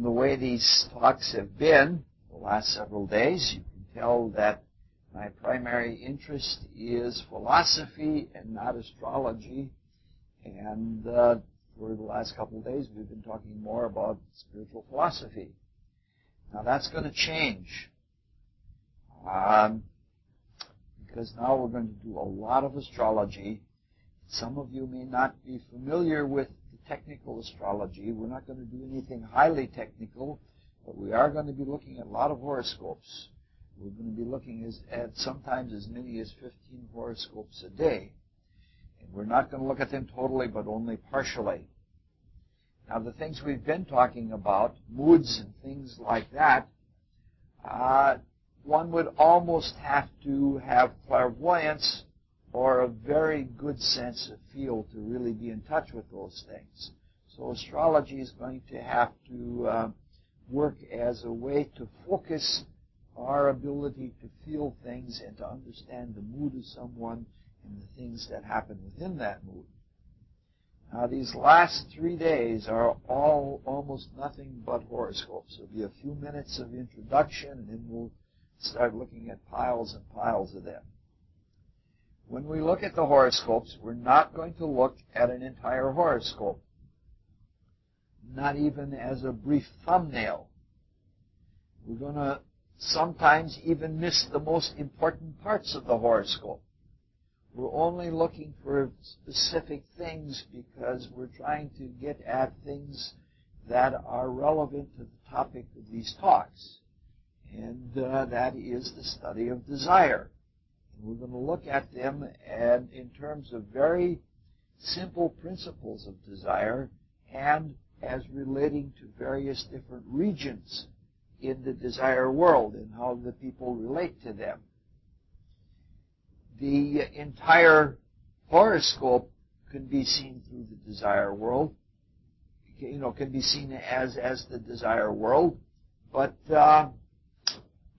from the way these talks have been the last several days, you can tell that my primary interest is philosophy and not astrology. And for the last couple of days, we've been talking more about spiritual philosophy. Now, that's going to change. Because now we're going to do a lot of astrology. Some of you may not be familiar with the technical astrology. We're not going to do anything highly technical, but we are going to be looking at a lot of horoscopes. We're going to be looking at sometimes as many as 15 horoscopes a day. And we're not going to look at them totally, but only partially. Now, the things we've been talking about, moods and things like that, one would almost have to have clairvoyance or a very good sense of feel to really be in touch with those things. So astrology is going to have to work as a way to focus our ability to feel things and to understand the mood of someone and the things that happen within that mood. Now, these last 3 days are all almost nothing but horoscopes. There'll be a few minutes of introduction, and then we'll start looking at piles and piles of them. When we look at the horoscopes, we're not going to look at an entire horoscope, not even as a brief thumbnail. We're going to sometimes even miss the most important parts of the horoscope. We're only looking for specific things because we're trying to get at things that are relevant to the topic of these talks. And that is the study of desire. And we're going to look at them and in terms of very simple principles of desire and as relating to various different regions in the desire world and how the people relate to them. The entire horoscope can be seen through the desire world, can be seen as the desire world, but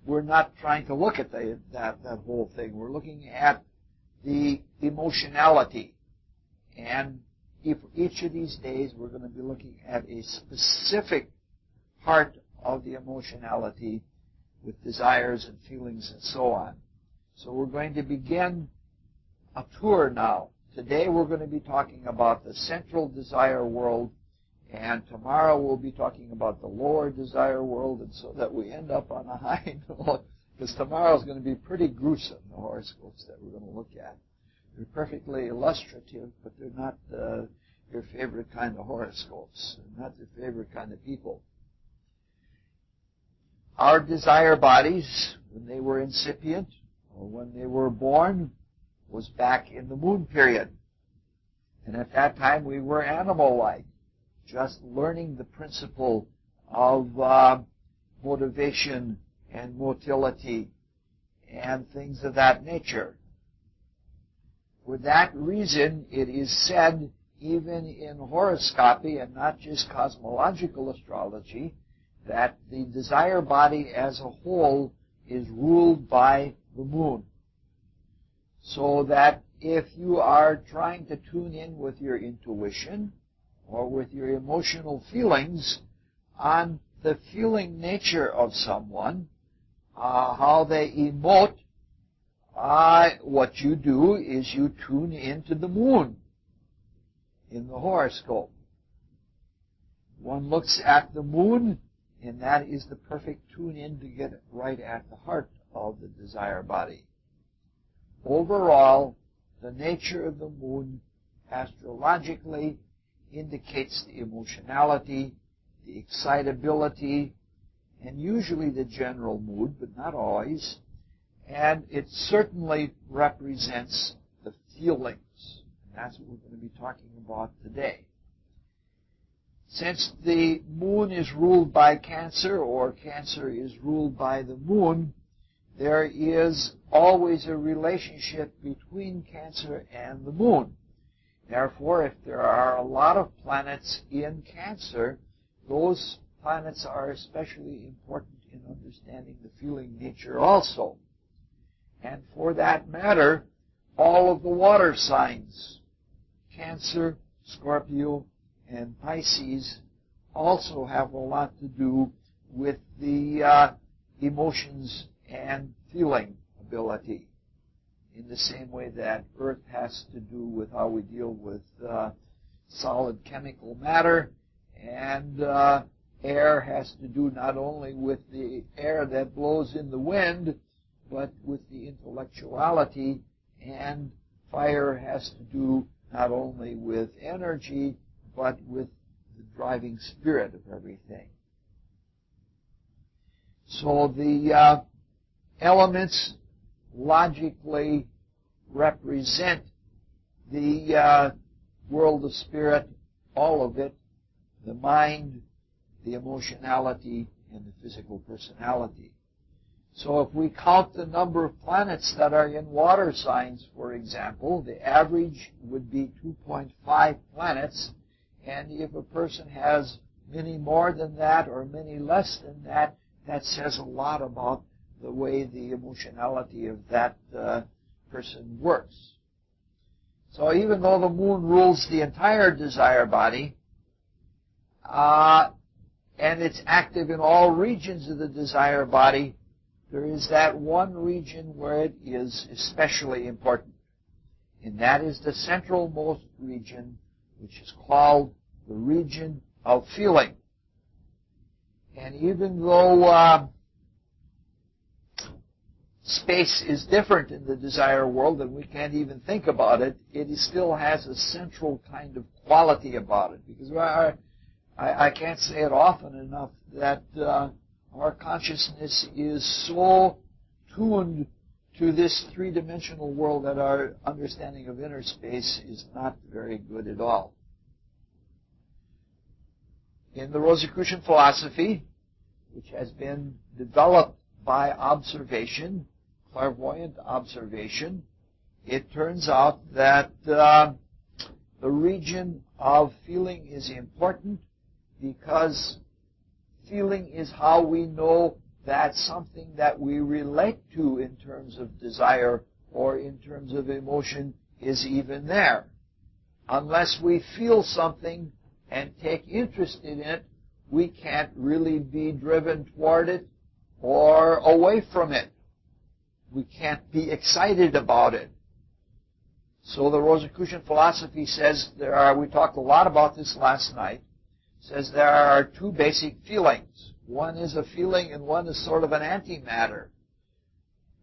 we're not trying to look at that whole thing. We're looking at the emotionality. And each of these days we're going to be looking at a specific part of the emotionality with desires and feelings and so on. So we're going to begin a tour now. Today we're going to be talking about the central desire world, and tomorrow we'll be talking about the lower desire world, and so that we end up on a high note, because tomorrow is going to be pretty gruesome, the horoscopes that we're going to look at. They're perfectly illustrative, but they're not your favorite kind of horoscopes. They're not your favorite kind of people. Our desire bodies, when they were incipient, or when they were born, was back in the moon period. And at that time we were animal-like, just learning the principle of motivation and motility and things of that nature. For that reason, it is said, even in horoscopy and not just cosmological astrology, that the desire body as a whole is ruled by the moon. So that if you are trying to tune in with your intuition or with your emotional feelings on the feeling nature of someone, how they emote, what you do is you tune into the moon in the horoscope. One looks at the moon, and that is the perfect tune-in to get it right at the heart of the desire body. Overall, the nature of the moon astrologically indicates the emotionality, the excitability, and usually the general mood, but not always. And it certainly represents the feelings. And that's what we're going to be talking about today. Since the moon is ruled by Cancer, or Cancer is ruled by the moon, there is always a relationship between Cancer and the moon. Therefore, if there are a lot of planets in Cancer, those planets are especially important in understanding the feeling nature also. And for that matter, all of the water signs, Cancer, Scorpio, and Pisces, also have a lot to do with the emotions and feeling ability, in the same way that earth has to do with how we deal with solid chemical matter, and air has to do not only with the air that blows in the wind, but with the intellectuality, and fire has to do not only with energy, but with the driving spirit of everything. So the elements logically represent the world of spirit, all of it, the mind, the emotionality, and the physical personality. So if we count the number of planets that are in water signs, for example, the average would be 2.5 planets, and if a person has many more than that or many less than that, that says a lot about the way the emotionality of that person works. So even though the moon rules the entire desire body, and it's active in all regions of the desire body, there is that one region where it is especially important. And that is the centralmost region, which is called the region of feeling. And even though space is different in the desire world and we can't even think about it, it still has a central kind of quality about it. Because I can't say it often enough that our consciousness is so tuned to this three-dimensional world that our understanding of inner space is not very good at all. In the Rosicrucian philosophy, which has been developed by observation, clairvoyant observation, it turns out that the region of feeling is important because feeling is how we know that something that we relate to in terms of desire or in terms of emotion is even there. Unless we feel something and take interest in it, we can't really be driven toward it or away from it. We can't be excited about it. So the Rosicrucian philosophy says we talked a lot about this last night, says there are two basic feelings. One is a feeling and one is sort of an antimatter.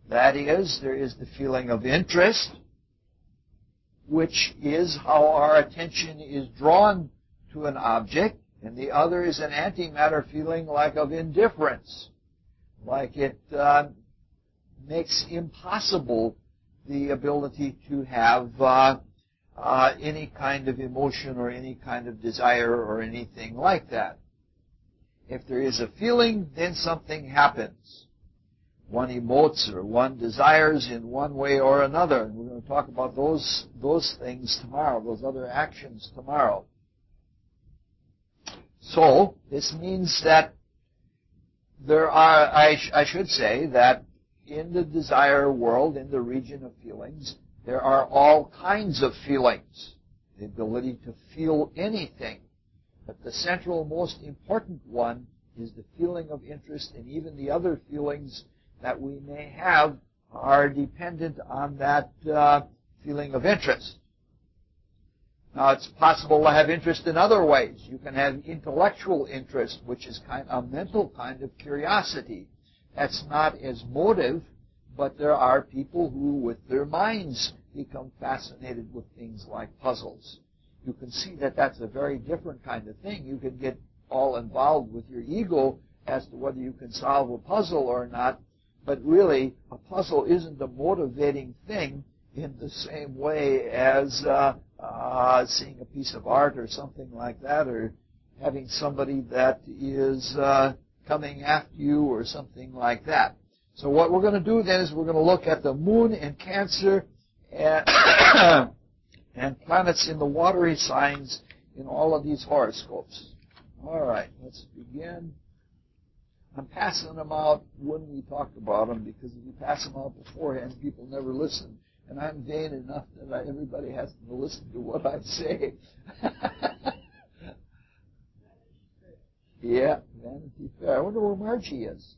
That is, there is the feeling of interest, which is how our attention is drawn to an object, and the other is an antimatter feeling like of indifference, like it makes impossible the ability to have any kind of emotion or any kind of desire or anything like that. If there is a feeling, then something happens. One emotes or one desires in one way or another. And we're going to talk about those things tomorrow, those other actions tomorrow. So, this means that there are, I should say, that in the desire world, in the region of feelings, there are all kinds of feelings. The ability to feel anything. But the central, most important one is the feeling of interest, and even the other feelings that we may have are dependent on that feeling of interest. Now, it's possible to have interest in other ways. You can have intellectual interest, which is a mental kind of curiosity. That's not as motive, but there are people who, with their minds, become fascinated with things like puzzles. You can see that that's a very different kind of thing. You can get all involved with your ego as to whether you can solve a puzzle or not, but really, a puzzle isn't a motivating thing in the same way as seeing a piece of art or something like that, or having somebody that is coming after you or something like that. So what we're going to do then is we're going to look at the moon in Cancer and, and planets in the watery signs in all of these horoscopes. All right, let's begin. I'm passing them out when we talk about them, because if you pass them out beforehand, people never listen. And I'm vain enough that everybody has to listen to what I say. Yeah, Vanity Fair. I wonder where Margie is.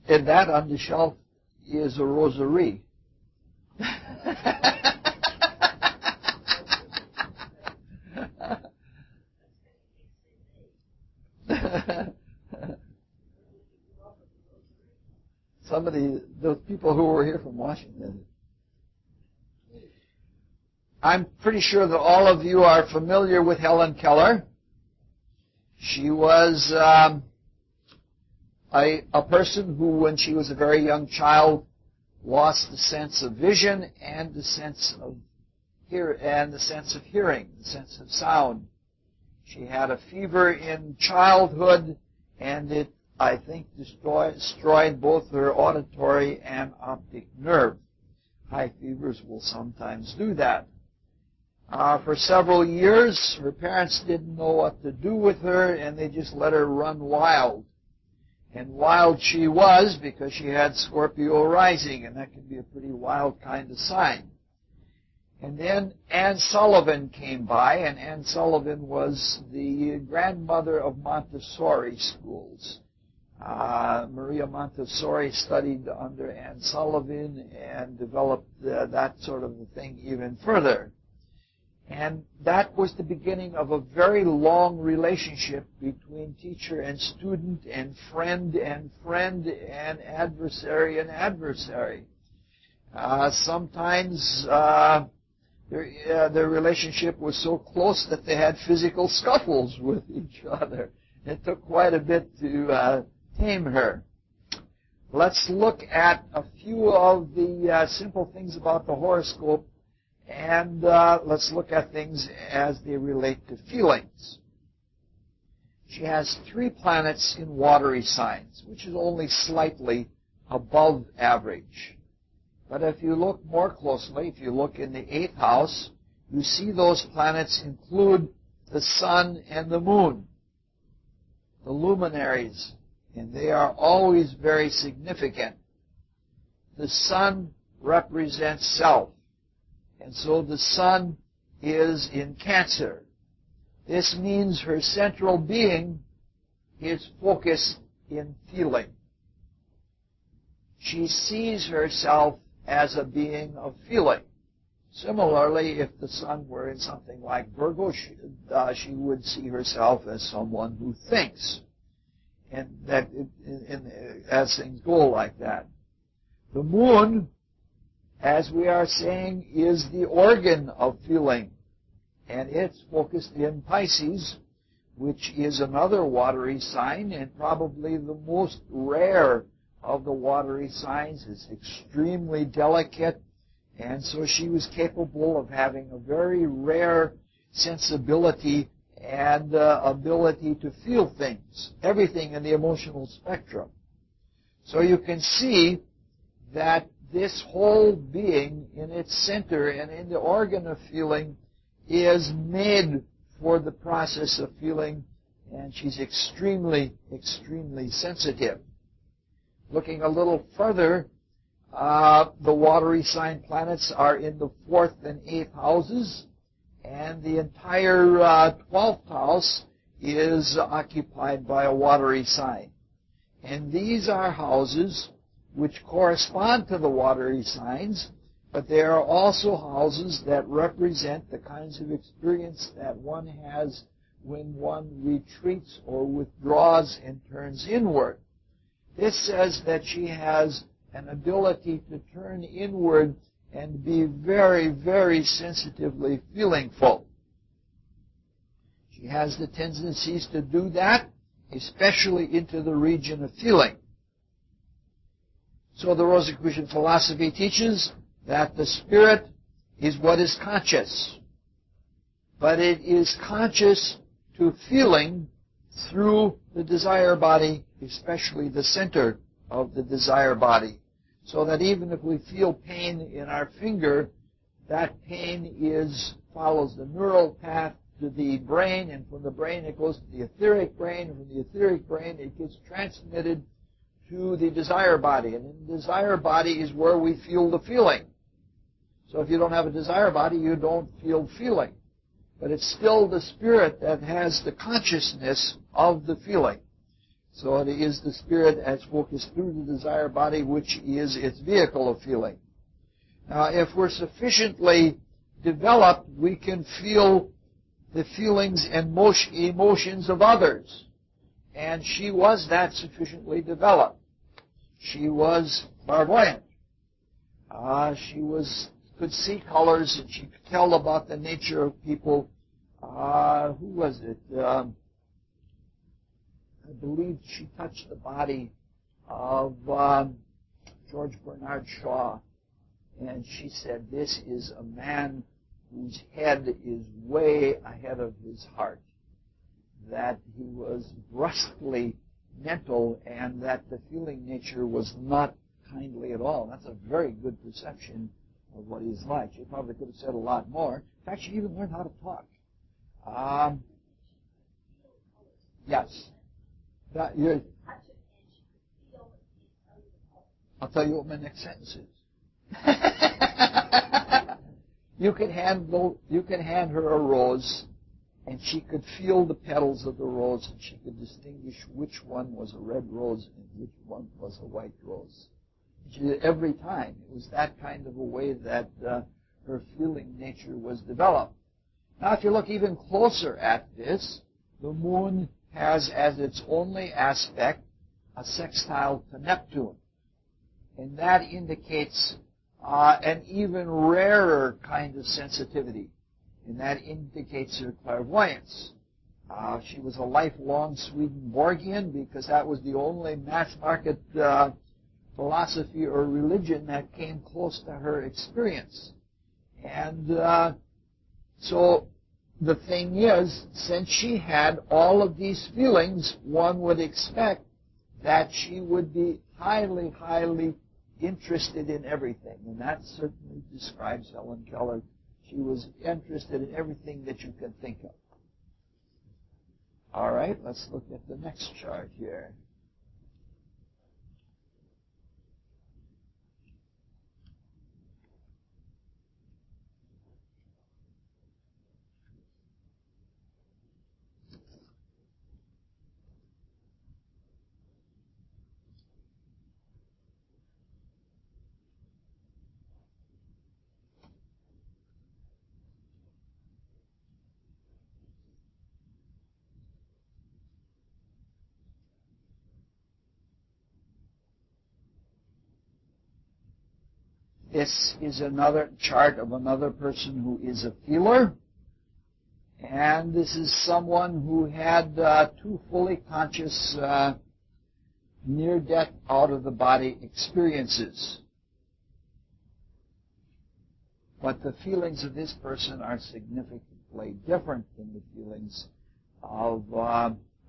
And that on the shelf is a rosary. Those people who were here from Washington. I'm pretty sure that all of you are familiar with Helen Keller. She was a person who, when she was a very young child, lost the sense of vision and the sense of hearing, the sense of sound. She had a fever in childhood, and it, I think, destroyed both her auditory and optic nerve. High fevers will sometimes do that. For several years, her parents didn't know what to do with her, and they just let her run wild. And wild she was, because she had Scorpio rising, and that can be a pretty wild kind of sign. And then Anne Sullivan came by, and Anne Sullivan was the grandmother of Montessori schools. Maria Montessori studied under Anne Sullivan and developed that sort of a thing even further. And that was the beginning of a very long relationship between teacher and student and friend and friend and adversary and adversary. Sometimes their relationship was so close that they had physical scuffles with each other. It took quite a bit to tame her. Let's look at a few of the simple things about the horoscope, and let's look at things as they relate to feelings. She has 3 planets in watery signs, which is only slightly above average. But if you look more closely, if you look in the 8th house, you see those planets include the sun and the moon, the luminaries, and they are always very significant. The sun represents self, and so the sun is in Cancer. This means her central being is focused in feeling. She sees herself as a being of feeling. Similarly, if the sun were in something like Virgo, she would see herself as someone who thinks, and that as things go like that. The moon, as we are saying, is the organ of feeling, and it's focused in Pisces, which is another watery sign, and probably the most rare of the watery signs. Is extremely delicate, and so she was capable of having a very rare sensibility and ability to feel things, everything in the emotional spectrum. So you can see that this whole being in its center and in the organ of feeling is made for the process of feeling, and she's extremely, extremely sensitive. Looking a little further, the watery sign planets are in the 4th and 8th houses, and the entire 12th house is occupied by a watery sign. And these are houses which correspond to the watery signs, but they are also houses that represent the kinds of experience that one has when one retreats or withdraws and turns inward. This says that she has an ability to turn inward and be very, very sensitively feelingful. She has the tendencies to do that, especially into the region of feeling. So the Rosicrucian philosophy teaches that the spirit is what is conscious, but it is conscious to feeling through the desire body, especially the center of the desire body. So that even if we feel pain in our finger, that pain follows the neural path to the brain, and from the brain it goes to the etheric brain, and from the etheric brain it gets transmitted to the desire body. And in the desire body is where we feel the feeling. So if you don't have a desire body, you don't feel feeling. But it's still the spirit that has the consciousness of the feeling. So it is the spirit as focused through the desire body, which is its vehicle of feeling. Now, if we're sufficiently developed, we can feel the feelings and emotions of others. And she was that sufficiently developed. She was clairvoyant. She could see colors, and she could tell about the nature of people. Who was it? I believe she touched the body of George Bernard Shaw, and she said, "This is a man whose head is way ahead of his heart, that he was brusquely mental, and that the feeling nature was not kindly at all." That's a very good perception of what he's like. She probably could have said a lot more. In fact, she even learned how to talk. Yes. I'll tell you what my next sentence is. You can hand her a rose, and she could feel the petals of the rose, and she could distinguish which one was a red rose and which one was a white rose. Every time. It was that kind of a way that her feeling nature was developed. Now, if you look even closer at this, the moon has as its only aspect a sextile to Neptune. And that indicates an even rarer kind of sensitivity. And that indicates her clairvoyance. She was a lifelong Swedenborgian because that was the only mass market philosophy or religion that came close to her experience. And so the thing is, since she had all of these feelings, one would expect that she would be highly, highly interested in everything. And that certainly describes Helen Keller. She was interested in everything that you can think of. All right, let's look at the next chart here. This is another chart of another person who is a feeler. And this is someone who had two fully conscious near-death out-of-the-body experiences. But the feelings of this person are significantly different than the feelings of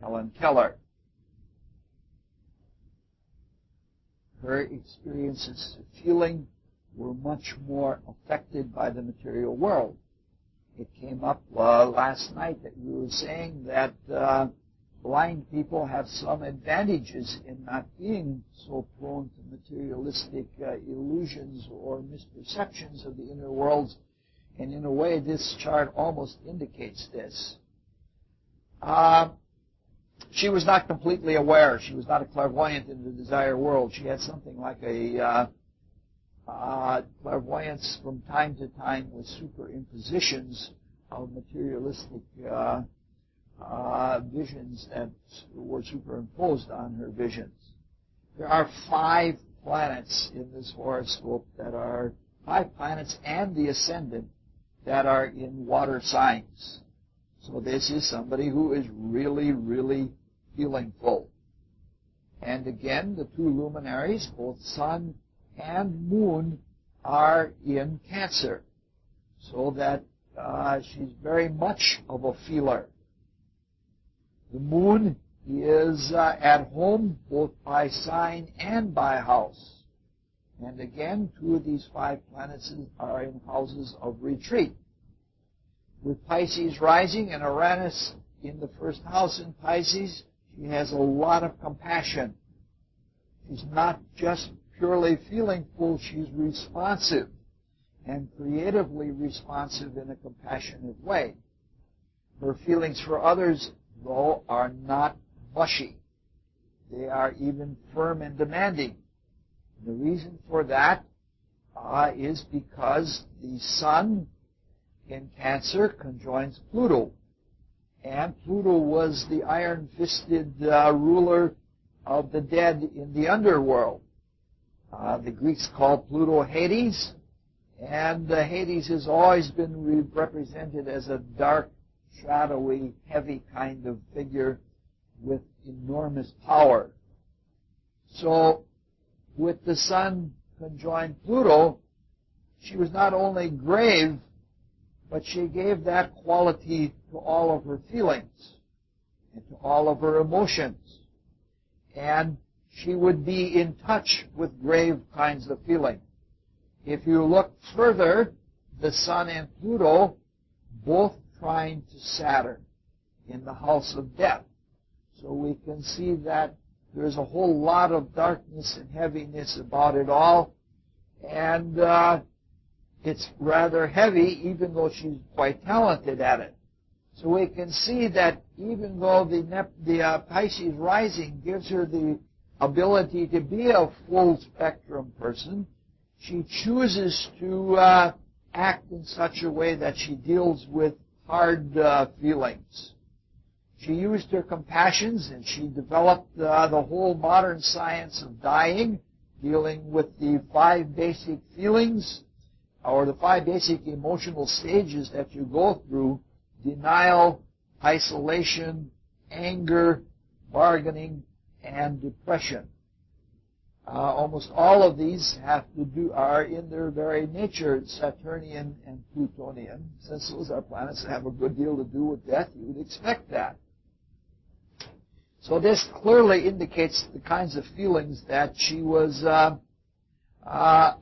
Helen Keller. Her experiences of feeling were much more affected by the material world. It came up last night that we were saying that blind people have some advantages in not being so prone to materialistic illusions or misperceptions of the inner worlds, and in a way this chart almost indicates this. She was not completely aware. She was not a clairvoyant in the desire world. She had something like a clairvoyance from time to time with superimpositions of materialistic visions that were superimposed on her visions. There are 5 planets in this horoscope that are 5 planets and the ascendant that are in water signs. So this is somebody who is really, really feeling full. And again, the 2 luminaries, both sun and moon, are in Cancer, so that she's very much of a feeler. The moon is at home both by sign and by house. And again, 2 of these 5 planets are in houses of retreat. With Pisces rising and Uranus in the first house in Pisces, she has a lot of compassion. She's not just purely feelingful, she's responsive, and creatively responsive in a compassionate way. Her feelings for others, though, are not mushy. They are even firm and demanding. The reason for that is because the Sun in Cancer conjoins Pluto. And Pluto was the iron-fisted ruler of the dead in the underworld. The Greeks called Pluto Hades, and Hades has always been represented as a dark, shadowy, heavy kind of figure with enormous power. So, with the Sun conjoined Pluto, she was not only grave, but she gave that quality to all of her feelings and to all of her emotions. And she would be in touch with grave kinds of feeling. If you look further, the Sun and Pluto both trine to Saturn in the house of death. So we can see that there's a whole lot of darkness and heaviness about it all. And it's rather heavy, even though she's quite talented at it. So we can see that even though the Pisces rising gives her the ability to be a full spectrum person, she chooses to act in such a way that she deals with hard feelings. She used her compassions, and she developed the whole modern science of dying, dealing with the 5 basic feelings, or the 5 basic emotional stages that you go through: denial, isolation, anger, bargaining, and depression. Almost all of these are in their very nature Saturnian and Plutonian. Since those are planets that have a good deal to do with death, you would expect that. So this clearly indicates the kinds of feelings that she was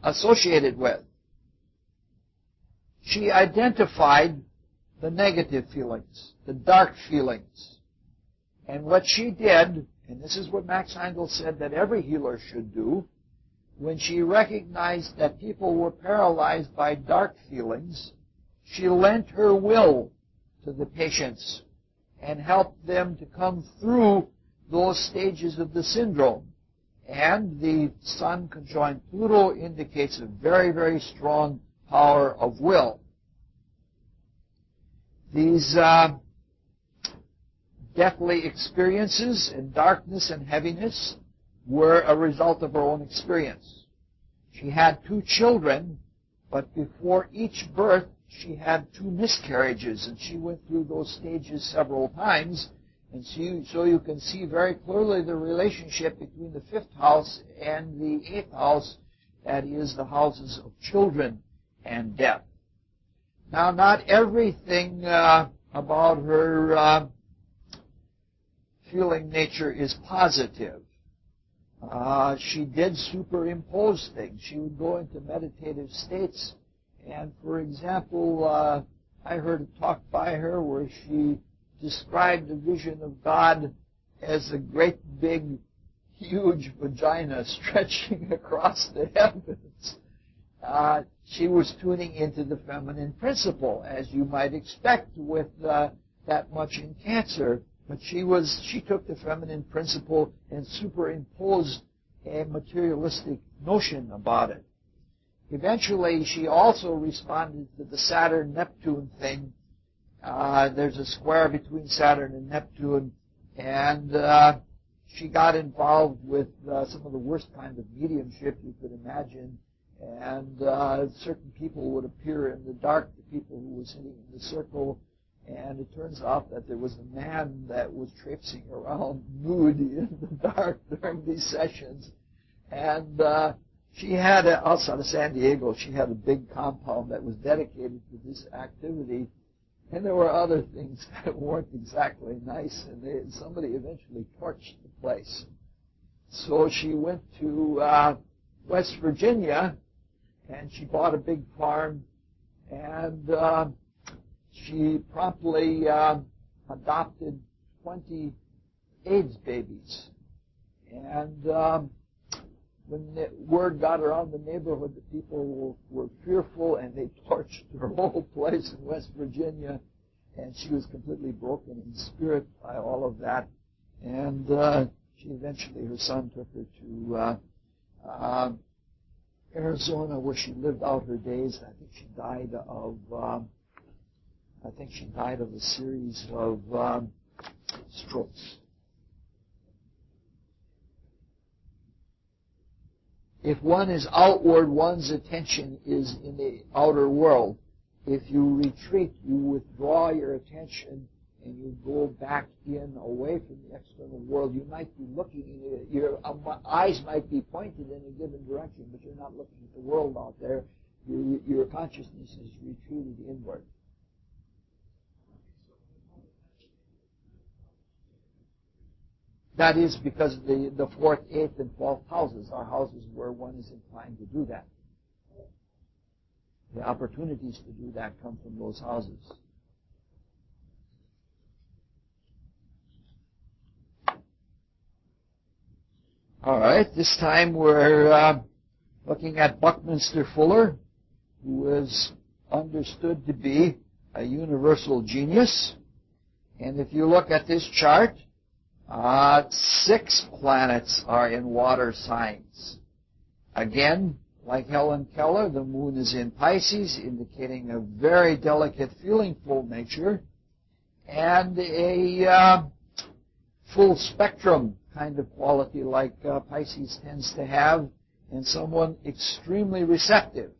associated with. She identified the negative feelings, the dark feelings. And what she did, and this is what Max Heindel said that every healer should do, when she recognized that people were paralyzed by dark feelings, she lent her will to the patients and helped them to come through those stages of the syndrome. And the Sun conjoined Pluto indicates a very, very strong power of will. These deathly experiences and darkness and heaviness were a result of her own experience. She had 2 children, but before each birth she had 2 miscarriages, and she went through those stages several times. And so you can see very clearly the relationship between the 5th house and the 8th house, that is the houses of children and death. Now, not everything about her feeling nature is positive. She did superimpose things. She would go into meditative states, and for example, I heard a talk by her where she described the vision of God as a great big, huge vagina stretching across the heavens. She was tuning into the feminine principle, as you might expect with that much in Cancer. But she took the feminine principle and superimposed a materialistic notion about it. Eventually, she also responded to the Saturn-Neptune thing. There's a square between Saturn and Neptune, and she got involved with some of the worst kind of mediumship you could imagine. And certain people would appear in the dark, the people who were sitting in the circle. And it turns out that there was a man that was traipsing around nude in the dark during these sessions. And she had, outside of San Diego, she had a big compound that was dedicated to this activity. And there were other things that weren't exactly nice, and somebody eventually torched the place. So she went to West Virginia, and she bought a big farm, and she promptly adopted 20 AIDS babies. And when the word got around the neighborhood, the people were fearful, and they torched her whole place in West Virginia, and she was completely broken in spirit by all of that. And she eventually, her son took her to Arizona, where she lived out her days. I think she died of a series of strokes. If one is outward, one's attention is in the outer world. If you retreat, you withdraw your attention and you go back in, away from the external world. You might be looking in it. Your eyes might be pointed in a given direction, but you're not looking at the world out there. Your consciousness is retreated inward. That is because the 4th, 8th, and 12th houses are houses where one is inclined to do that. The opportunities to do that come from those houses. All right, this time we're looking at Buckminster Fuller, who is understood to be a universal genius. And if you look at this chart, 6 planets are in water signs. Again, like Helen Keller, the moon is in Pisces, indicating a very delicate, feelingful nature, and a full spectrum kind of quality like Pisces tends to have, and someone extremely receptive.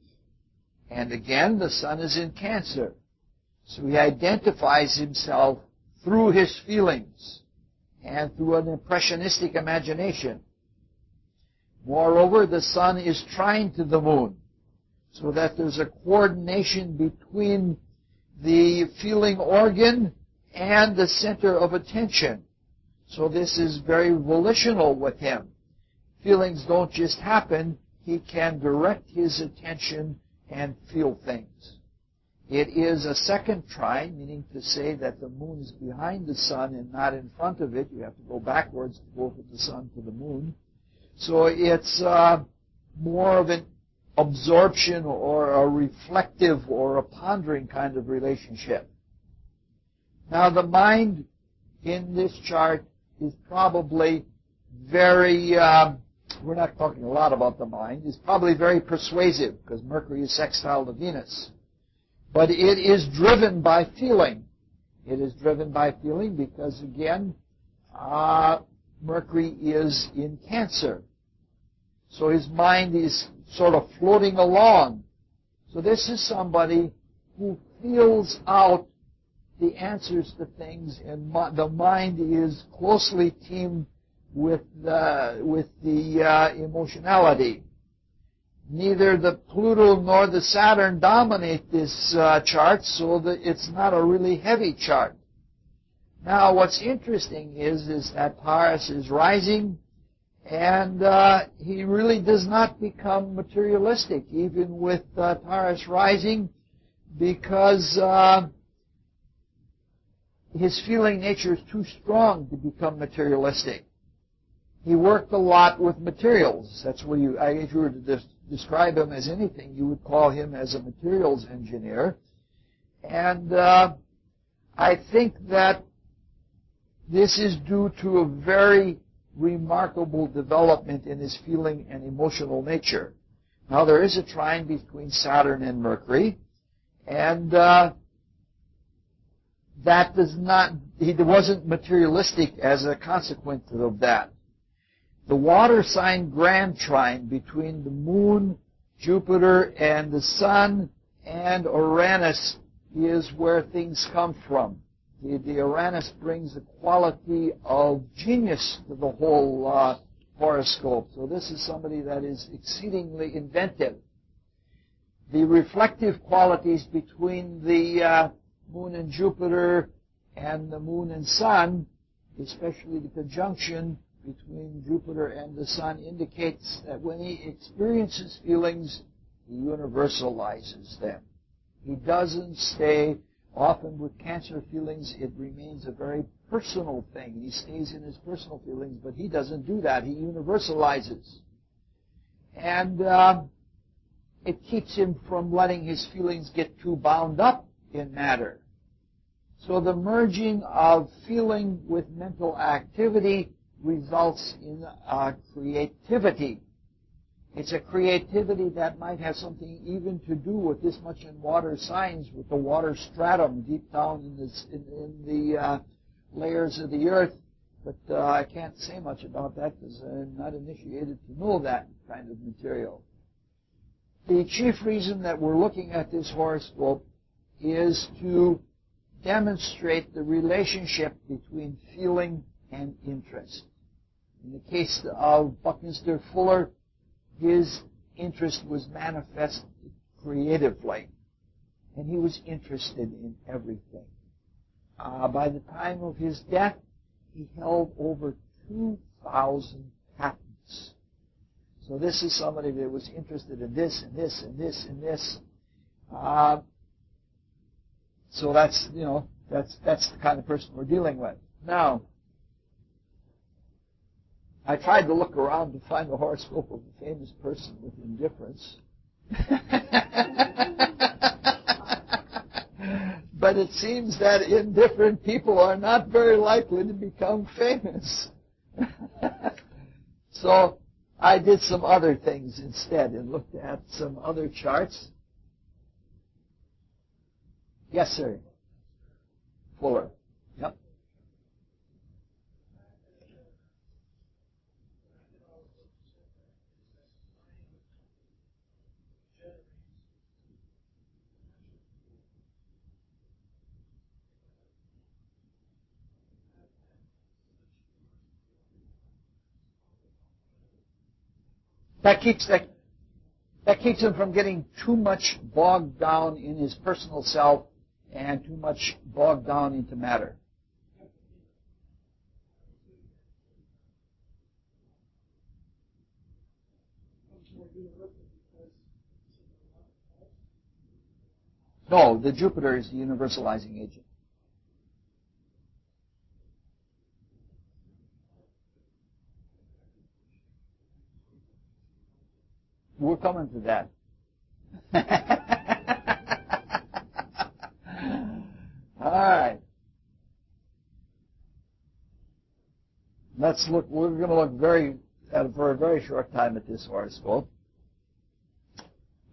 And again, the sun is in Cancer. So he identifies himself through his feelings and through an impressionistic imagination. Moreover, the sun is trine to the moon, so that there's a coordination between the feeling organ and the center of attention. So this is very volitional with him. Feelings don't just happen. He can direct his attention and feel things. It is a second trine, meaning to say that the moon is behind the sun and not in front of it. You have to go backwards to go from the sun to the moon. So it's more of an absorption or a reflective or a pondering kind of relationship. Now the mind in this chart is probably very, we're not talking a lot about the mind, it's probably very persuasive because Mercury is sextile to Venus. But it is driven by feeling. It is driven by feeling because, again, Mercury is in Cancer. So his mind is sort of floating along. So this is somebody who feels out the answers to things, and the mind is closely teamed with the emotionality. Neither the Pluto nor the Saturn dominate this chart, so that it's not a really heavy chart. Now, what's interesting is that Taurus is rising, and he really does not become materialistic, even with Taurus rising, because his feeling nature is too strong to become materialistic. He worked a lot with materials. That's what if you were to describe him as anything, you would call him as a materials engineer. And I think that this is due to a very remarkable development in his feeling and emotional nature. Now, there is a trine between Saturn and Mercury, and he wasn't materialistic as a consequence of that. The water sign grand trine between the moon, Jupiter, and the sun and Uranus is where things come from. The Uranus brings a quality of genius to the whole horoscope. So this is somebody that is exceedingly inventive. The reflective qualities between the moon and Jupiter and the moon and sun, especially the conjunction, between Jupiter and the Sun indicates that when he experiences feelings, he universalizes them. He doesn't stay, often with Cancer feelings, it remains a very personal thing. He stays in his personal feelings, but he doesn't do that. He universalizes. And it keeps him from letting his feelings get too bound up in matter. So the merging of feeling with mental activity results in creativity. It's a creativity that might have something even to do with this much in water signs, with the water stratum deep down in the layers of the earth. But I can't say much about that because I'm not initiated to know that kind of material. The chief reason that we're looking at this horoscope is to demonstrate the relationship between feeling and interest. In the case of Buckminster Fuller, his interest was manifested creatively, and he was interested in everything. By the time of his death, he held over 2,000 patents. So this is somebody that was interested in this and this and this and this. So that's the kind of person we're dealing with. Now, I tried to look around to find the horoscope of a famous person with indifference. But it seems that indifferent people are not very likely to become famous. So I did some other things instead and looked at some other charts. Yes, sir. Fuller. Yep. That keeps him from getting too much bogged down in his personal self and too much bogged down into matter. No, the Jupiter is the universalizing agent. We're coming to that. All right. Let's look. We're going to look for a very short time at this horoscope.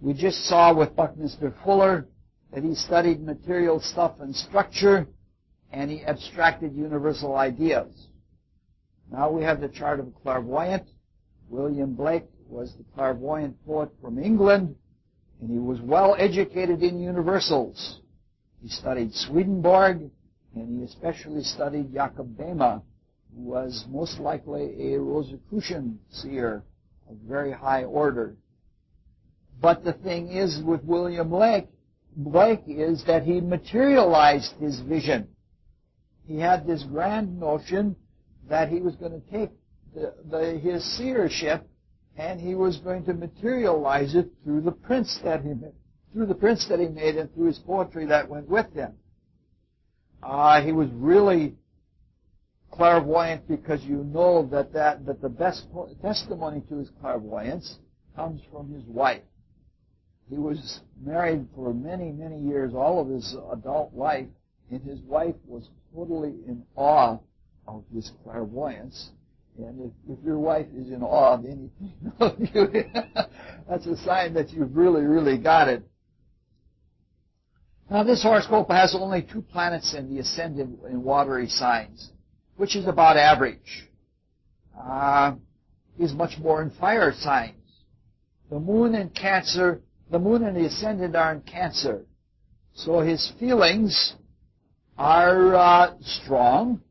We just saw with Buckminster Fuller that he studied material stuff and structure, and he abstracted universal ideas. Now we have the chart of a clairvoyant. William Blake was the clairvoyant poet from England, and he was well educated in universals. He studied Swedenborg, and he especially studied Jakob Böhme, who was most likely a Rosicrucian seer of very high order. But the thing is with William Blake is that he materialized his vision. He had this grand notion that he was going to take his seership and he was going to materialize it through the prints that he made, and through his poetry that went with him. He was really clairvoyant because you know that the best testimony to his clairvoyance comes from his wife. He was married for many, many years, all of his adult life, and his wife was totally in awe of his clairvoyance. And if your wife is in awe of anything of you, that's a sign that you've really, really got it. Now, this horoscope has only 2 planets in the ascendant in watery signs, which is about average. He's much more in fire signs. The moon and the ascendant are in Cancer. So his feelings are strong,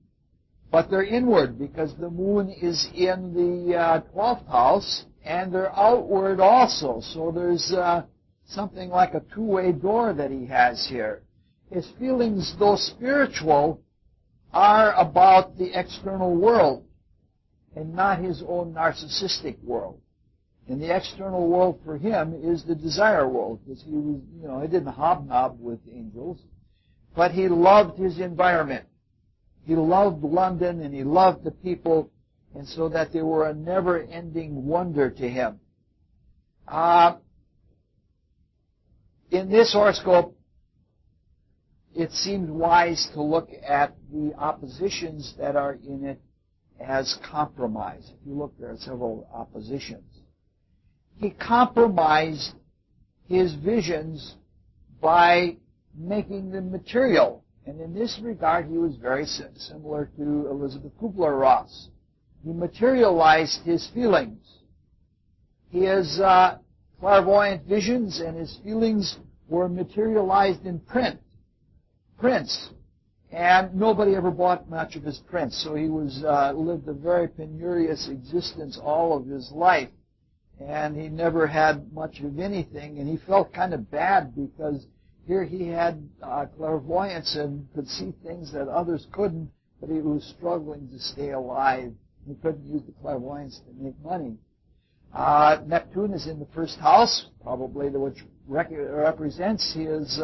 but they're inward because the moon is in the 12th house, and they're outward also. So there's something like a two-way door that he has here. His feelings, though spiritual, are about the external world. and not his own narcissistic world. And the external world for him is the desire world, because he was, he didn't hobnob with angels, but he loved his environment. He loved London and he loved the people, and so that they were a never-ending wonder to him. In this horoscope, it seems wise to look at the oppositions that are in it as compromise. If you look, there are several oppositions. He compromised his visions by making them material. And in this regard, he was very similar to Elizabeth Kubler-Ross. He materialized his feelings. His clairvoyant visions and his feelings were materialized in prints. And nobody ever bought much of his prints, so he lived a very penurious existence all of his life. And he never had much of anything, and he felt kind of bad because here he had clairvoyance and could see things that others couldn't, but he was struggling to stay alive. He couldn't use the clairvoyance to make money. Neptune is in the first house, probably which represents his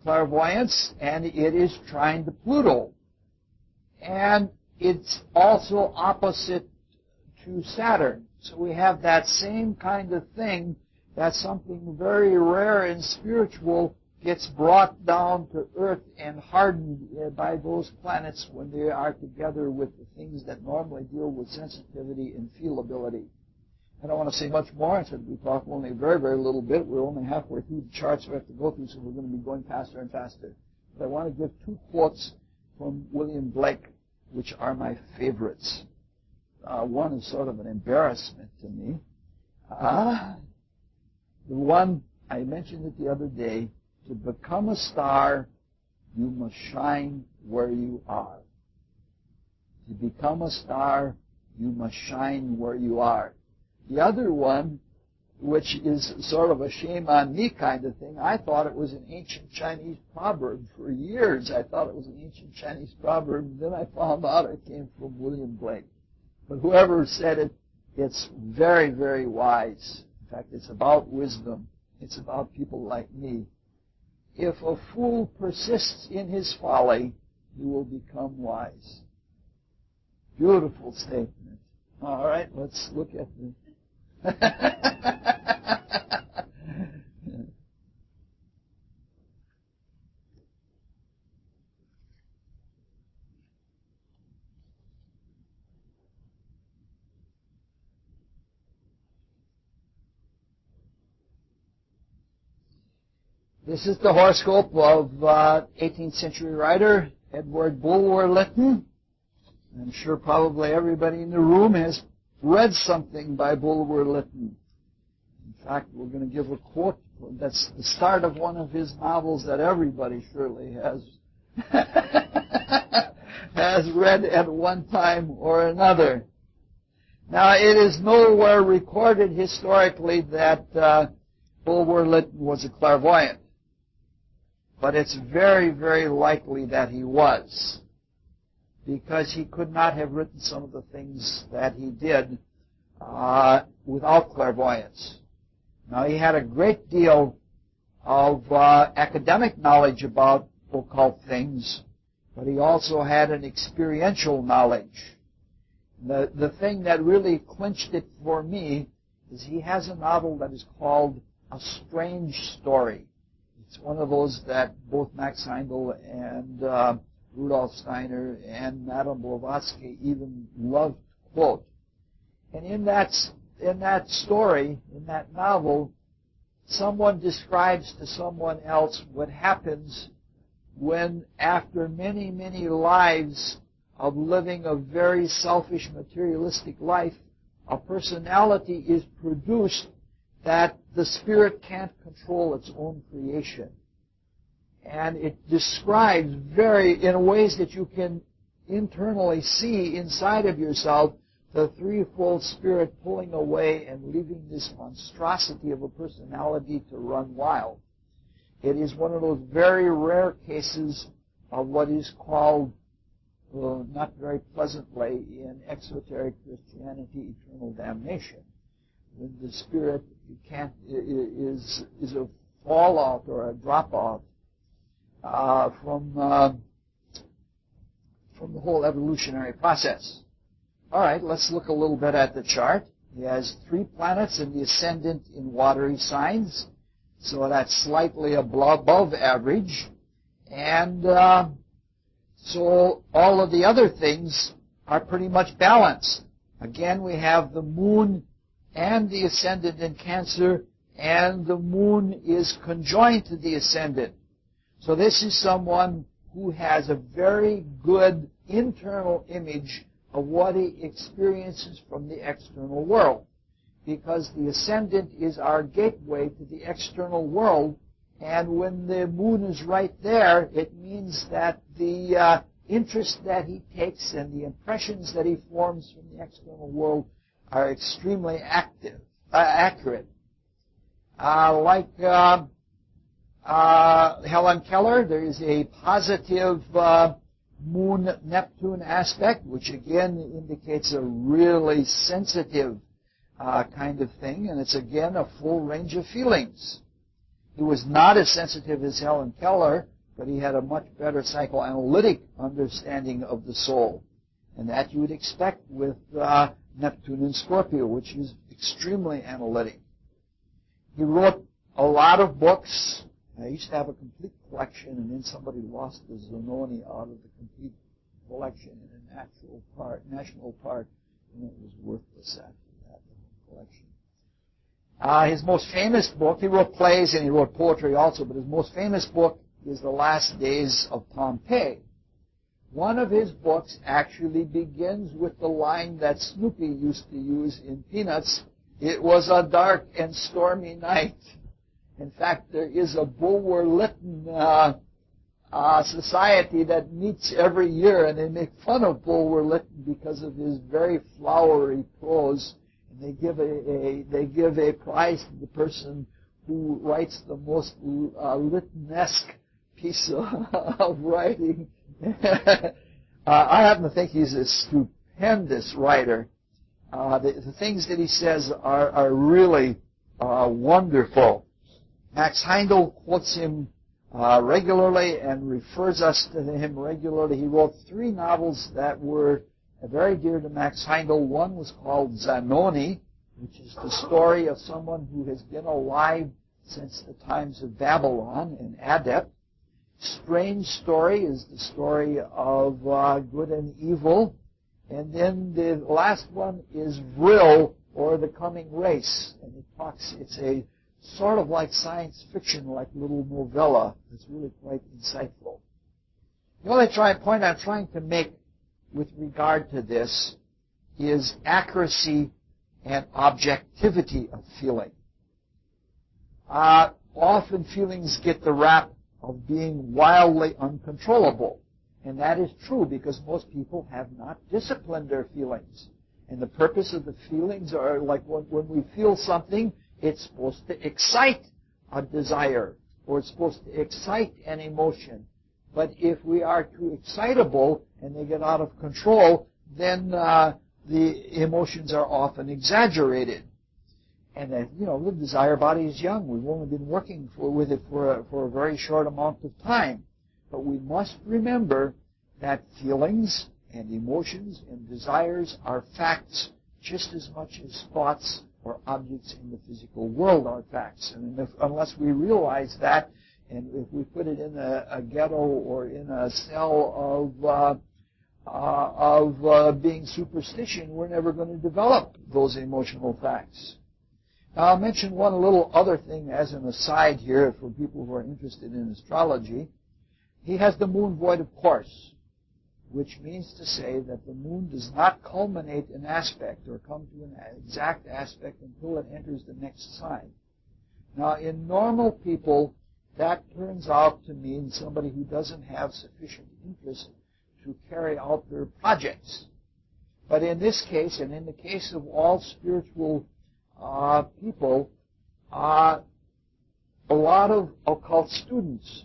clairvoyance, and it is trine to Pluto. And it's also opposite to Saturn. So we have that same kind of thing, that something very rare and spiritual gets brought down to earth and hardened by those planets when they are together with the things that normally deal with sensitivity and feelability. I don't want to say much more. I said we talk only a very, very little bit. We're only halfway through the charts we have to go through, so we're going to be going faster and faster. But I want to give two quotes from William Blake, which are my favorites. One is sort of an embarrassment to me. The one, I mentioned it the other day, to become a star, you must shine where you are. To become a star, you must shine where you are. The other one, which is sort of a shame on me kind of thing, I thought it was an ancient Chinese proverb. For years I thought it was an ancient Chinese proverb. Then I found out it came from William Blake. But whoever said it, it's very, very wise. In fact, it's about wisdom. It's about people like me. If a fool persists in his folly, he will become wise. Beautiful statement. All right, let's look at the... This is the horoscope of 18th century writer Edward Bulwer-Lytton. I'm sure probably everybody in the room has read something by Bulwer-Lytton. In fact, we're going to give a quote that's the start of one of his novels that everybody surely has has read at one time or another. Now, it is nowhere recorded historically that Bulwer-Lytton was a clairvoyant. But it's very, very likely that he was, because he could not have written some of the things that he did without clairvoyance. Now, he had a great deal of academic knowledge about occult things, but he also had an experiential knowledge. The thing that really clinched it for me is he has a novel that is called A Strange Story. It's one of those that both Max Heindel and Rudolf Steiner and Madame Blavatsky even loved to quote. And in that story, in that novel, someone describes to someone else what happens when, after many, many lives of living a very selfish, materialistic life, a personality is produced that the spirit can't control its own creation. And it describes in ways that you can internally see inside of yourself the threefold spirit pulling away and leaving this monstrosity of a personality to run wild. It is one of those very rare cases of what is called not very pleasantly in exoteric Christianity, eternal damnation. When the spirit is a fallout or a drop-off from the whole evolutionary process. All right, let's look a little bit at the chart. He has 3 planets in the ascendant in watery signs, so that's slightly above average. And so all of the other things are pretty much balanced. Again, we have the moon and the ascendant in Cancer, and the moon is conjoined to the ascendant. So this is someone who has a very good internal image of what he experiences from the external world, because the ascendant is our gateway to the external world, and when the moon is right there, it means that the interest that he takes and the impressions that he forms from the external world are extremely accurate. Like Helen Keller, there is a positive Moon-Neptune aspect, which again indicates a really sensitive kind of thing, and it's again a full range of feelings. He was not as sensitive as Helen Keller, but he had a much better psychoanalytic understanding of the soul, and that you would expect with Neptune and Scorpio, which is extremely analytic. He wrote a lot of books. I used to have a complete collection, and then somebody lost the Zanoni out of the complete collection in a national park, and it was worthless after that, the collection. His most famous book, he wrote plays and he wrote poetry also, but his most famous book is The Last Days of Pompeii. One of his books actually begins with the line that Snoopy used to use in Peanuts, "It was a dark and stormy night." In fact, there is a Bulwer-Lytton society that meets every year, and they make fun of Bulwer-Lytton because of his very flowery prose. And they give a prize to the person who writes the most Lytton-esque piece of writing. I happen to think he's a stupendous writer. The things that he says are really wonderful. Max Heindel quotes him regularly and refers us to him regularly. He wrote 3 novels that were very dear to Max Heindel. One was called Zanoni, which is the story of someone who has been alive since the times of Babylon, an adept. Strange Story is the story of good and evil. And then the last one is Vril, or The Coming Race. And it's a sort of like science fiction, like little novella. It's really quite insightful. The only point I'm trying to make with regard to this is accuracy and objectivity of feeling. Often feelings get the rap of being wildly uncontrollable. And that is true because most people have not disciplined their feelings. And the purpose of the feelings are like when we feel something, it's supposed to excite a desire, or it's supposed to excite an emotion. But if we are too excitable and they get out of control, then the emotions are often exaggerated. And the desire body is young. We've only been working with it for a very short amount of time. But we must remember that feelings and emotions and desires are facts just as much as thoughts or objects in the physical world are facts. And unless we realize that, and if we put it in a ghetto or in a cell of being superstition, we're never going to develop those emotional facts. Now, I'll mention one little other thing as an aside here for people who are interested in astrology. He has the moon void of course, which means to say that the moon does not culminate an aspect or come to an exact aspect until it enters the next sign. Now, in normal people, that turns out to mean somebody who doesn't have sufficient interest to carry out their projects. But in this case, and in the case of all spiritual people, a lot of occult students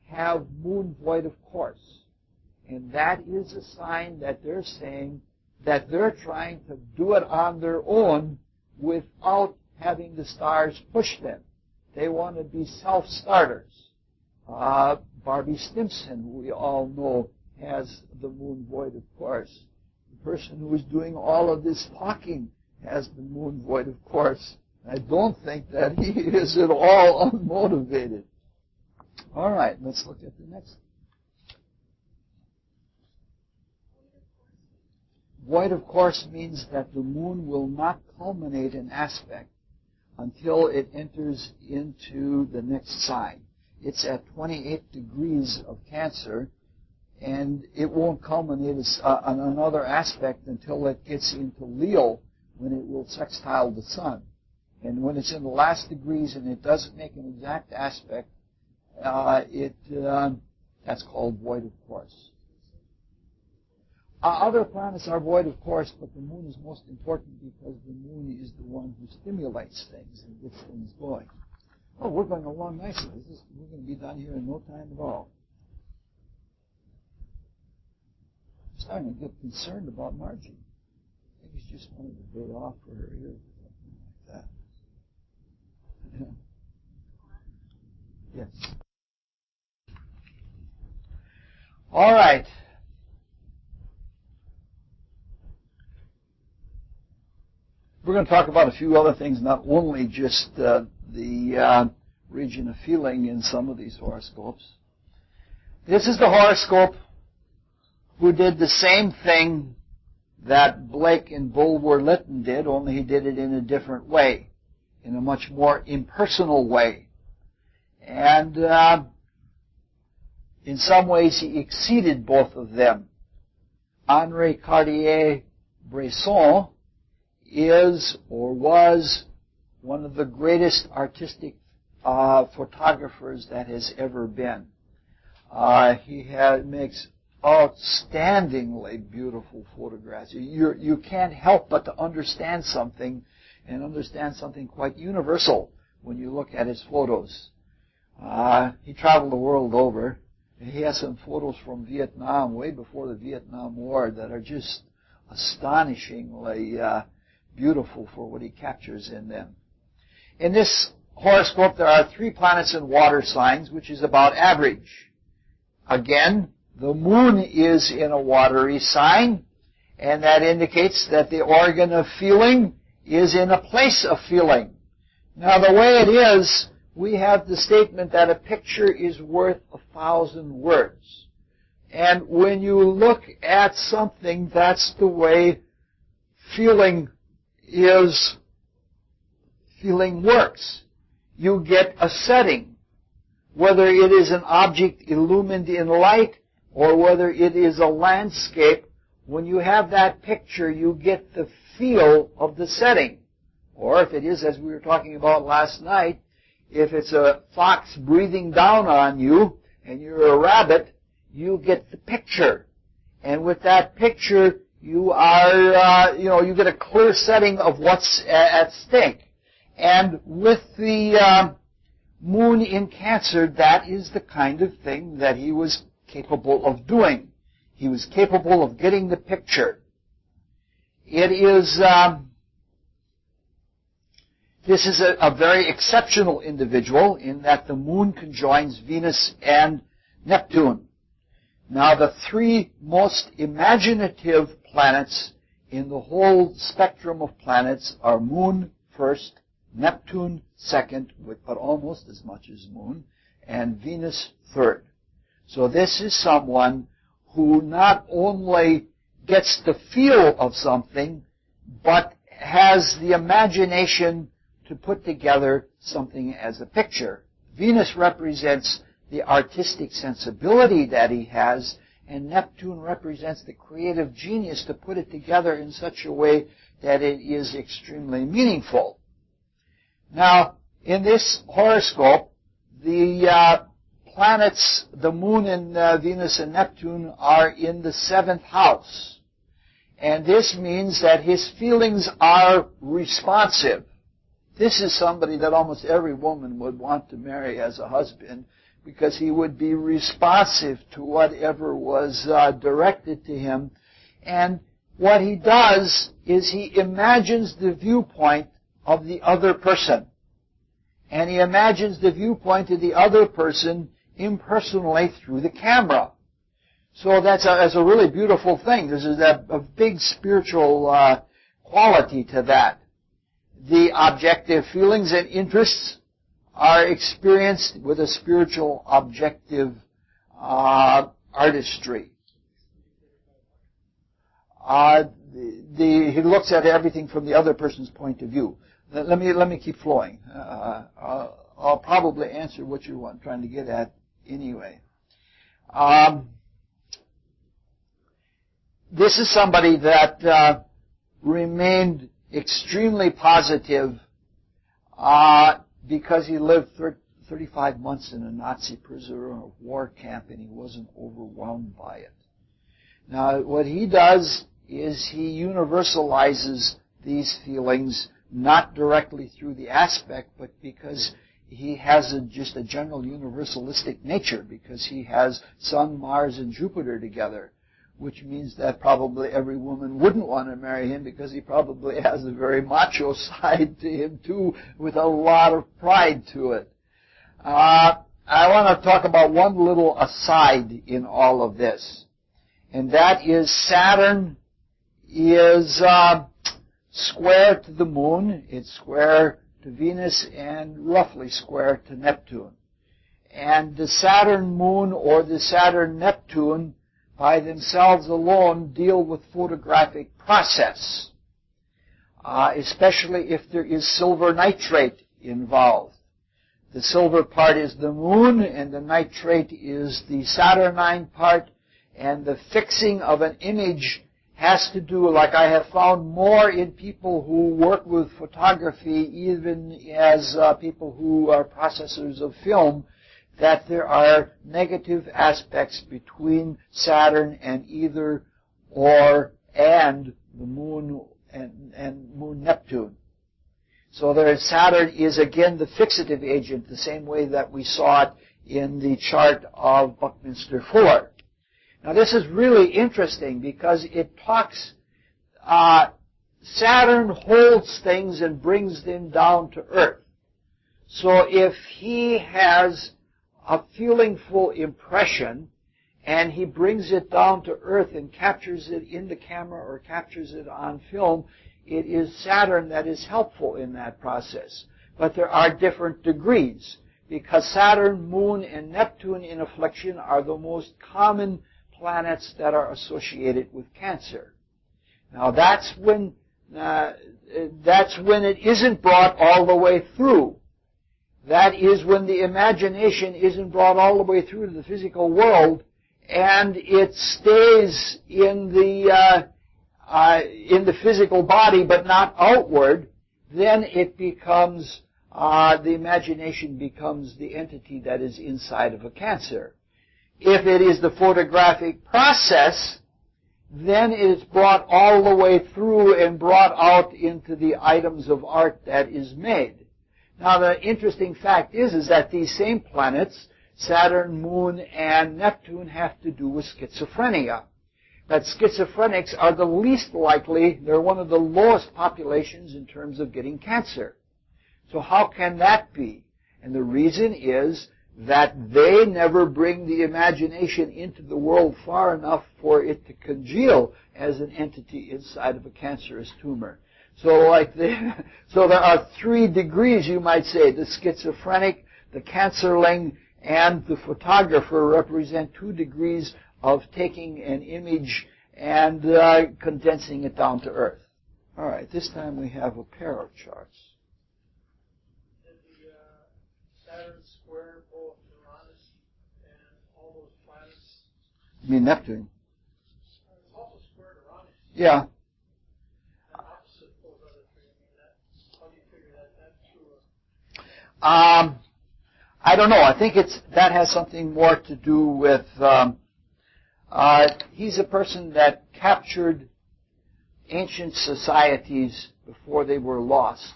have moon void of course. And that is a sign that they're saying that they're trying to do it on their own without having the stars push them. They want to be self-starters. Barbie Stimson, we all know, has the moon void, of course. The person who is doing all of this talking has the moon void, of course. I don't think that he is at all unmotivated. All right, let's look at the next. Void, of course, means that the moon will not culminate an aspect until it enters into the next sign. It's at 28 degrees of Cancer, and it won't culminate on another aspect until it gets into Leo, when it will sextile the sun. And when it's in the last degrees and it doesn't make an exact aspect, that's called void, of course. Other planets are void, of course, but the moon is most important because the moon is the one who stimulates things and gets things going. Oh, we're going along nicely. We're going to be done here in no time at all. I'm starting to get concerned about Margie. I think he's just wanted a day off for her ears or something like that. Yes. All right. We're going to talk about a few other things, not only just the region of feeling in some of these horoscopes. This is the horoscope who did the same thing that Blake and Bulwer-Lytton did, only he did it in a different way, in a much more impersonal way. And in some ways he exceeded both of them. Henri Cartier-Bresson is or was one of the greatest artistic photographers that has ever been. He makes outstandingly beautiful photographs. You can't help but to understand something, and understand something quite universal when you look at his photos. He traveled the world over. He has some photos from Vietnam, way before the Vietnam War, that are just astonishingly beautiful for what he captures in them. In this horoscope, there are 3 planets in water signs, which is about average. Again, the moon is in a watery sign, and that indicates that the organ of feeling is in a place of feeling. Now, the way it is, we have the statement that a picture is worth 1,000 words. And when you look at something, that's the way feeling works. You get a setting, whether it is an object illumined in light or whether it is a landscape. When you have that picture, you get the feel of the setting. Or if it is, as we were talking about last night, if it's a fox breathing down on you and you're a rabbit, you get the picture. And with that picture, you get a clear setting of what's at stake. And with the moon in Cancer, that is the kind of thing that he was capable of doing. He was capable of getting the picture. This is a very exceptional individual in that the moon conjoins Venus and Neptune. Now, the 3 most imaginative planets in the whole spectrum of planets are Moon first, Neptune second, but almost as much as Moon, and Venus third. So this is someone who not only gets the feel of something, but has the imagination to put together something as a picture. Venus represents the artistic sensibility that he has, and Neptune represents the creative genius to put it together in such a way that it is extremely meaningful. Now, in this horoscope, the planets, the moon and Venus and Neptune, are in the 7th house. And this means that his feelings are responsive. This is somebody that almost every woman would want to marry as a husband, because he would be responsive to whatever was directed to him. And what he does is he imagines the viewpoint of the other person. And he imagines the viewpoint of the other person impersonally through the camera. So that's a really beautiful thing. There's a big spiritual quality to that. The objective feelings and interests are experienced with a spiritual objective artistry. He looks at everything from the other person's point of view. Let me keep flowing. I'll probably answer what you're trying to get at anyway. This is somebody that remained extremely positive because he lived 35 months in a Nazi prisoner of war camp and he wasn't overwhelmed by it. Now, what he does is he universalizes these feelings not directly through the aspect, but because he has just a general universalistic nature, because he has Sun, Mars, and Jupiter together, which means that probably every woman wouldn't want to marry him because he probably has a very macho side to him too, with a lot of pride to it. I want to talk about one little aside in all of this, and that is Saturn is square to the Moon, it's square to Venus, and roughly square to Neptune. And the Saturn-Moon or the Saturn-Neptune by themselves alone deal with photographic process, especially if there is silver nitrate involved. The silver part is the Moon, and the nitrate is the Saturnine part, and the fixing of an image has to do, like I have found more in people who work with photography, even as people who are processors of film, that there are negative aspects between Saturn and either or and the Moon and Moon Neptune. So Saturn is again the fixative agent, the same way that we saw it in the chart of Buckminster Fuller. Now this is really interesting because it talks, Saturn holds things and brings them down to earth. So if he has a feelingful impression and he brings it down to earth and captures it in the camera or captures it on film, it is Saturn that is helpful in that process. But there are different degrees, because Saturn, Moon, and Neptune in affliction are the most common planets that are associated with Cancer. Now that's when it isn't brought all the way through. That is when the imagination isn't brought all the way through to the physical world, and it stays in the physical body but not outward. Then it becomes the imagination becomes the entity that is inside of a Cancer. If it is the photographic process, then it's brought all the way through and brought out into the items of art that is made. Now, the interesting fact is that these same planets, Saturn, Moon, and Neptune, have to do with schizophrenia. That schizophrenics are the least likely, they're one of the lowest populations in terms of getting cancer. So how can that be? And the reason is that they never bring the imagination into the world far enough for it to congeal as an entity inside of a cancerous tumor. So so there are 3 degrees, you might say. The schizophrenic, the cancerling, and the photographer represent 2 degrees of taking an image and condensing it down to earth. All right, this time we have a pair of charts. Did the Saturn square both Uranus and all those planets? You mean Neptune? It's also squared Uranus. Yeah. And opposite those other 3. I mean, how do you figure that's true? I don't know. I think that has something more to do with he's a person that captured ancient societies before they were lost.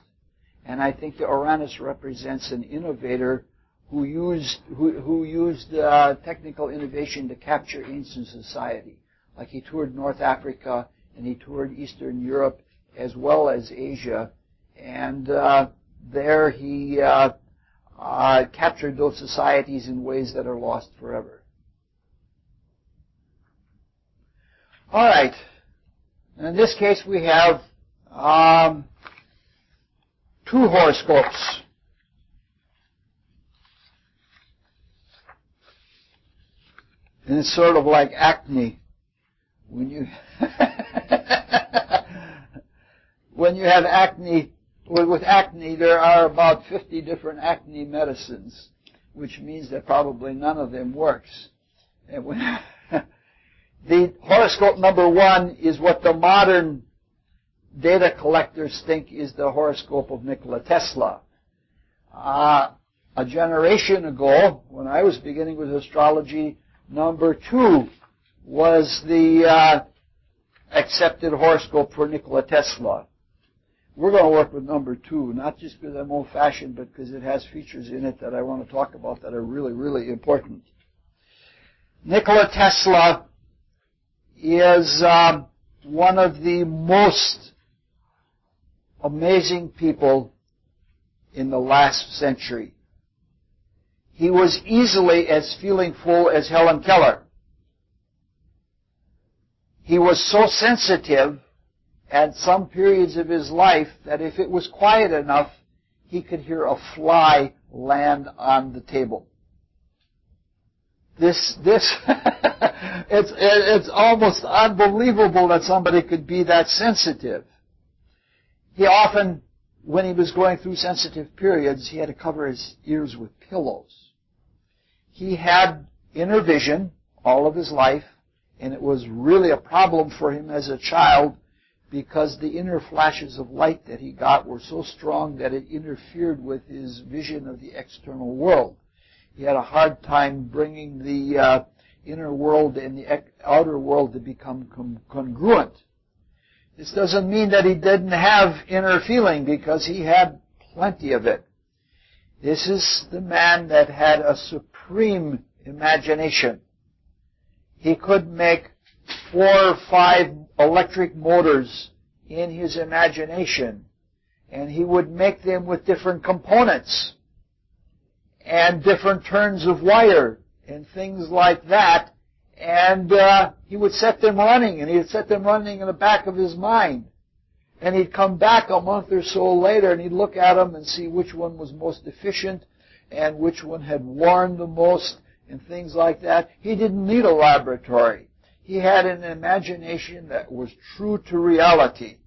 And I think the Uranus represents an innovator who used technical innovation to capture ancient society. Like he toured North Africa and he toured Eastern Europe as well as Asia, and there he captured those societies in ways that are lost forever. All right. In this case, we have 2 horoscopes. And it's sort of like acne. When you have acne, with acne, there are about 50 different acne medicines, which means that probably none of them works. And the horoscope number 1 is what the modern data collectors think is the horoscope of Nikola Tesla. A generation ago, when I was beginning with astrology, number 2 was the accepted horoscope for Nikola Tesla. We're going to work with number 2, not just because I'm old-fashioned, but because it has features in it that I want to talk about that are really, really important. Nikola Tesla is one of the most amazing people in the last century. He was easily as feelingful as Helen Keller. He was so sensitive at some periods of his life that if it was quiet enough, he could hear a fly land on the table. It's almost unbelievable that somebody could be that sensitive. He often, when he was going through sensitive periods, he had to cover his ears with pillows. He had inner vision all of his life, and it was really a problem for him as a child because the inner flashes of light that he got were so strong that it interfered with his vision of the external world. He had a hard time bringing the inner world and the outer world to become congruent. This doesn't mean that he didn't have inner feeling, because he had plenty of it. This is the man that had a supreme imagination. He could make 4 or 5 electric motors in his imagination, and he would make them with different components and different turns of wire and things like that, and he would set them running, and he'd set them running in the back of his mind. And he'd come back a month or so later, and he'd look at them and see which one was most efficient and which one had worn the most and things like that. He didn't need a laboratory. He had an imagination that was true to reality.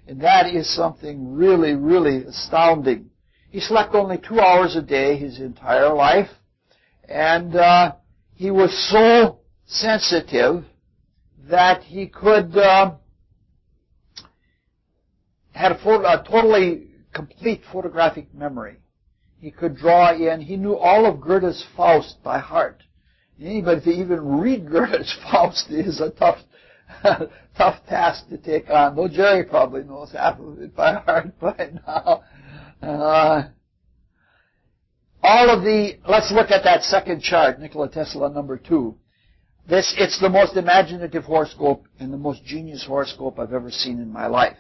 And that is something really, really astounding. He slept only 2 hours a day his entire life. And he was so sensitive that he could had a totally complete photographic memory. He could draw in. He knew all of Goethe's Faust by heart. Anybody to even read Goethe's Faust is a tough task to take on. Though Jerry probably knows half of it by heart by now. Let's look at that second chart, Nikola Tesla number 2. It's the most imaginative horoscope and the most genius horoscope I've ever seen in my life.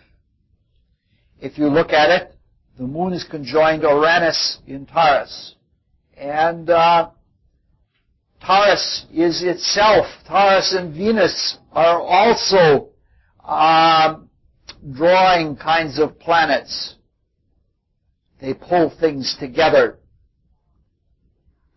If you look at it, the moon is conjoined Uranus in Taurus. And Taurus is itself, Taurus and Venus are also drawing kinds of planets. They pull things together.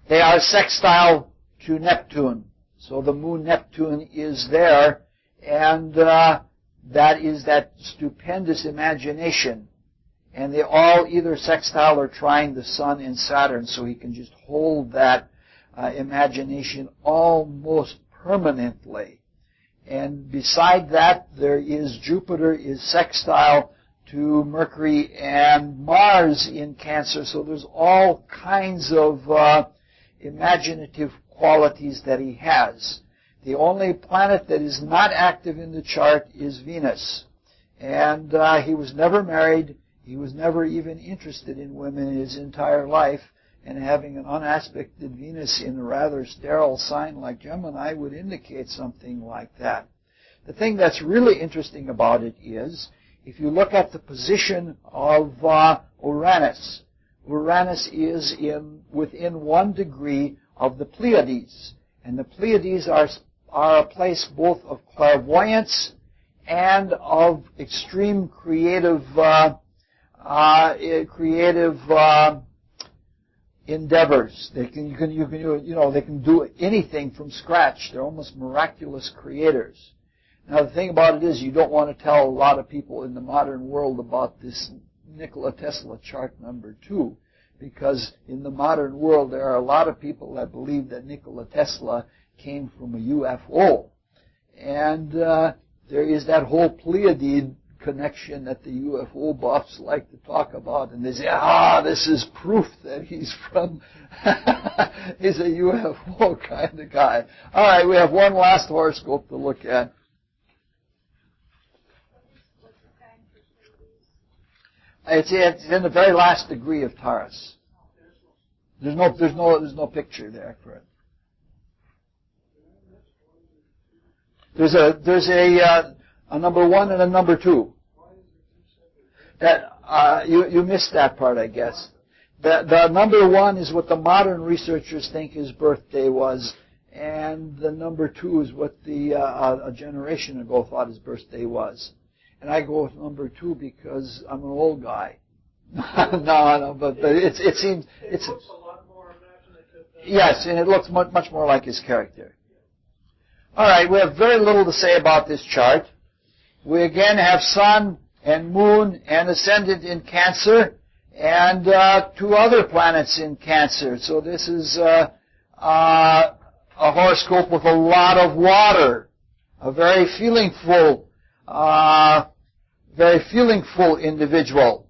They are sextile to Neptune. So the moon Neptune is there, and that is that stupendous imagination. And they all either sextile or trine the sun and Saturn, so he can just hold that imagination almost permanently. And beside that, there is Jupiter is sextile to Mercury and Mars in Cancer. So there's all kinds of imaginative qualities that he has. The only planet that is not active in the chart is Venus. And he was never married. He was never even interested in women in his entire life. and having an unaspected Venus in a rather sterile sign like Gemini would indicate something like that. The thing that's really interesting about it is, if you look at the position of Uranus, Uranus is within 1 degree of the Pleiades, and the Pleiades are a place both of clairvoyance and of extreme creative endeavors. They can do anything from scratch. They're almost miraculous creators. Now the thing about it is, you don't want to tell a lot of people in the modern world about this Nikola Tesla chart number 2, because in the modern world there are a lot of people that believe that Nikola Tesla came from a UFO. And there is that whole Pleiadian connection that the UFO buffs like to talk about, and they say, this is proof that he's he's a UFO kind of guy. All right, we have one last horoscope to look at. It's in the very last degree of Taurus. There's no picture there for it. There's a number 1 and a number 2. That you missed that part, I guess. The number 1 is what the modern researchers think his birthday was, and the number 2 is what a generation ago thought his birthday was. And I go with number 2 because I'm an old guy. No, but it seems it looks a lot more imaginative. Yes, and it looks much more like his character. All right, we have very little to say about this chart. We again have Sun and Moon and Ascendant in Cancer, and 2 other planets in Cancer. So this is a horoscope with a lot of water, a very feelingful individual.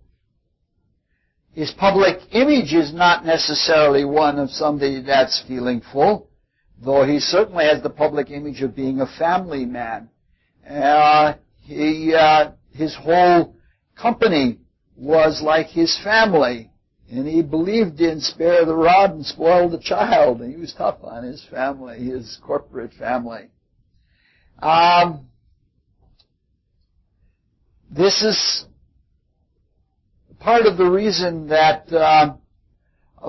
His public image is not necessarily one of somebody that's feelingful, though he certainly has the public image of being a family man. His whole company was like his family, and he believed in spare the rod and spoil the child, and he was tough on his family, his corporate family. This is part of the reason that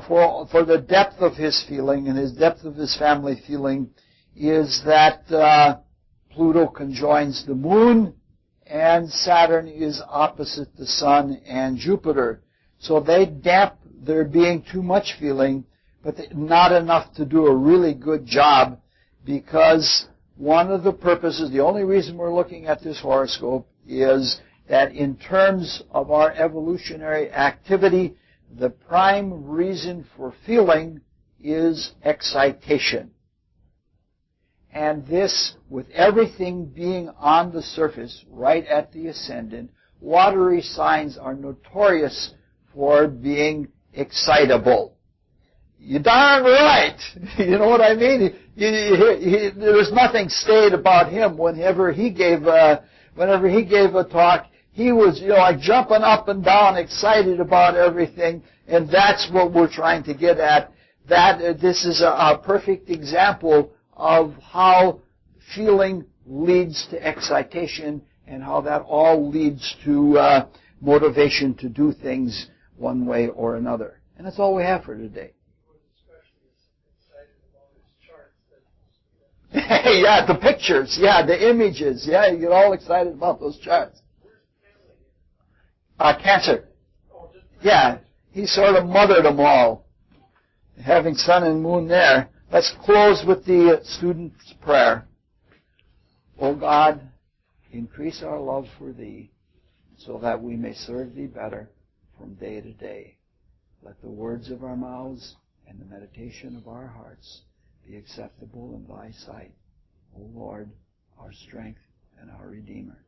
for the depth of his feeling and his depth of his family feeling is that Pluto conjoins the Moon, and Saturn is opposite the Sun and Jupiter. So they damp there being too much feeling, but not enough to do a really good job, because one of the purposes, the only reason we're looking at this horoscope is that in terms of our evolutionary activity, the prime reason for feeling is excitation. And this, with everything being on the surface, right at the ascendant, watery signs are notorious for being excitable. You're darn right. You know what I mean? There was nothing staid about him whenever he gave a talk. He was, like jumping up and down, excited about everything, and that's what we're trying to get at. This is a perfect example of how feeling leads to excitation, and how that all leads to motivation to do things one way or another. And that's all we have for today. Yeah, the pictures, the images, you get all excited about those charts. Cancer. Yeah, he sort of mothered them all, having Sun and Moon there. Let's close with the student's prayer. O God, increase our love for Thee, so that we may serve Thee better from day to day. Let the words of our mouths and the meditation of our hearts be acceptable in Thy sight, O Lord, our strength and our Redeemer.